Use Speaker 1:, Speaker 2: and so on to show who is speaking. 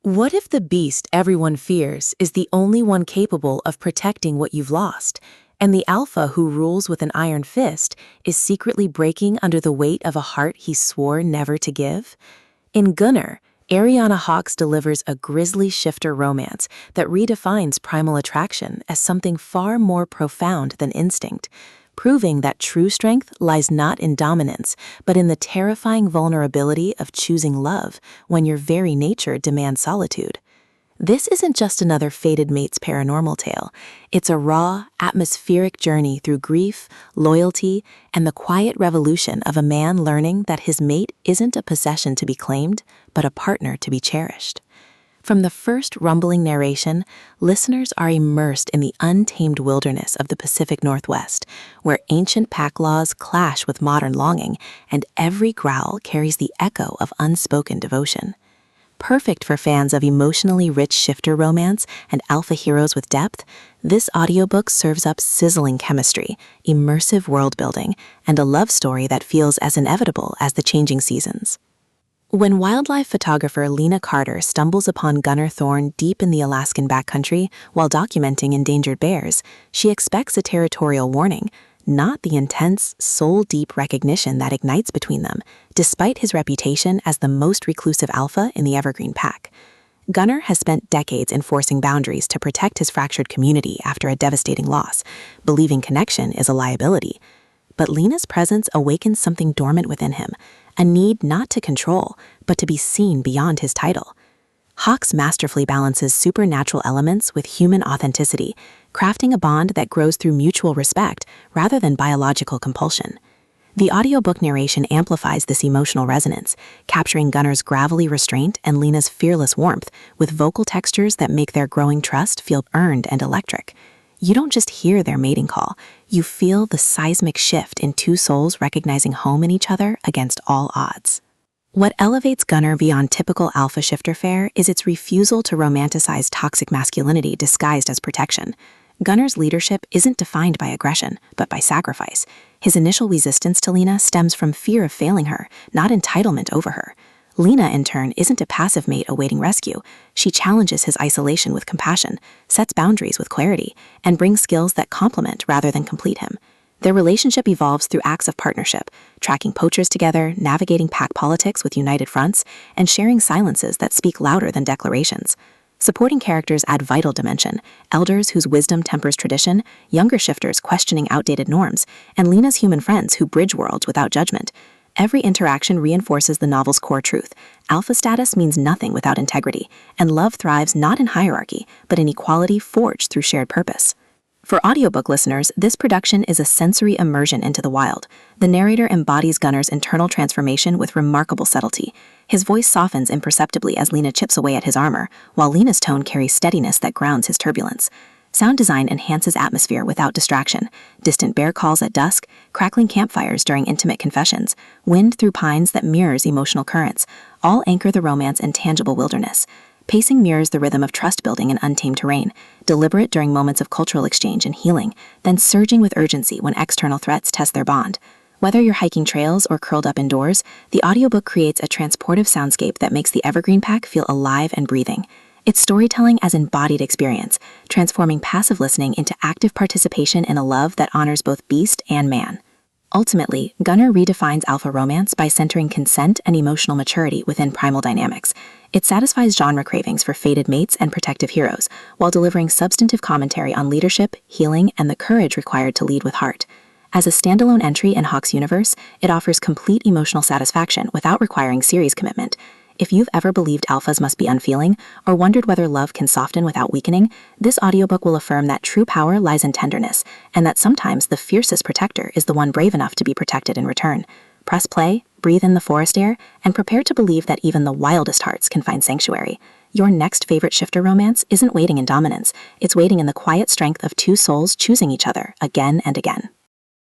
Speaker 1: What if the beast everyone fears is the only one capable of protecting what you've lost, and the alpha who rules with an iron fist is secretly breaking under the weight of a heart he swore never to give? In Gunnar, Ariana Hawkes delivers a grisly shifter romance that redefines primal attraction as something far more profound than instinct, proving that true strength lies not in dominance, but in the terrifying vulnerability of choosing love when your very nature demands solitude. This isn't just another fated mate's paranormal tale. It's a raw, atmospheric journey through grief, loyalty, and the quiet revolution of a man learning that his mate isn't a possession to be claimed, but a partner to be cherished. From the first rumbling narration, listeners are immersed in the untamed wilderness of the Pacific Northwest, where ancient pack laws clash with modern longing, and every growl carries the echo of unspoken devotion. Perfect for fans of emotionally rich shifter romance and alpha heroes with depth, this audiobook serves up sizzling chemistry, immersive world-building, and a love story that feels as inevitable as the changing seasons. When wildlife photographer Lena Carter stumbles upon Gunnar Thorne deep in the Alaskan backcountry while documenting endangered bears, she expects a territorial warning, not the intense, soul-deep recognition that ignites between them, despite his reputation as the most reclusive alpha in the evergreen pack. Gunnar has spent decades enforcing boundaries to protect his fractured community after a devastating loss, believing connection is a liability. But Lena's presence awakens something dormant within him, a need not to control, but to be seen beyond his title. Hawkes masterfully balances supernatural elements with human authenticity, crafting a bond that grows through mutual respect rather than biological compulsion. The audiobook narration amplifies this emotional resonance, capturing Gunnar's gravelly restraint and Lena's fearless warmth with vocal textures that make their growing trust feel earned and electric. You don't just hear their mating call, you feel the seismic shift in two souls recognizing home in each other against all odds. What elevates Gunnar beyond typical alpha shifter fare is its refusal to romanticize toxic masculinity disguised as protection. Gunnar's leadership isn't defined by aggression, but by sacrifice. His initial resistance to Lena stems from fear of failing her, not entitlement over her. Lena, in turn, isn't a passive mate awaiting rescue. She challenges his isolation with compassion, sets boundaries with clarity, and brings skills that complement rather than complete him. Their relationship evolves through acts of partnership, tracking poachers together, navigating pack politics with united fronts, and sharing silences that speak louder than declarations. Supporting characters add vital dimension, elders whose wisdom tempers tradition, younger shifters questioning outdated norms, and Lena's human friends who bridge worlds without judgment. Every interaction reinforces the novel's core truth. Alpha status means nothing without integrity, and love thrives not in hierarchy, but in equality forged through shared purpose. For audiobook listeners, this production is a sensory immersion into the wild. The narrator embodies Gunnar's internal transformation with remarkable subtlety. His voice softens imperceptibly as Lena chips away at his armor, while Lena's tone carries steadiness that grounds his turbulence. Sound design enhances atmosphere without distraction. Distant bear calls at dusk, crackling campfires during intimate confessions, wind through pines that mirrors emotional currents, all anchor the romance in tangible wilderness. Pacing mirrors the rhythm of trust-building in untamed terrain, deliberate during moments of cultural exchange and healing, then surging with urgency when external threats test their bond. Whether you're hiking trails or curled up indoors, the audiobook creates a transportive soundscape that makes the evergreen pack feel alive and breathing. It's storytelling as embodied experience, transforming passive listening into active participation in a love that honors both beast and man. Ultimately, Gunnar redefines alpha romance by centering consent and emotional maturity within primal dynamics. It satisfies genre cravings for fated mates and protective heroes, while delivering substantive commentary on leadership, healing, and the courage required to lead with heart. As a standalone entry in Hawkes' universe, it offers complete emotional satisfaction without requiring series commitment. If you've ever believed alphas must be unfeeling, or wondered whether love can soften without weakening, this audiobook will affirm that true power lies in tenderness, and that sometimes the fiercest protector is the one brave enough to be protected in return. Press play, breathe in the forest air, and prepare to believe that even the wildest hearts can find sanctuary. Your next favorite shifter romance isn't waiting in dominance, it's waiting in the quiet strength of two souls choosing each other again and again.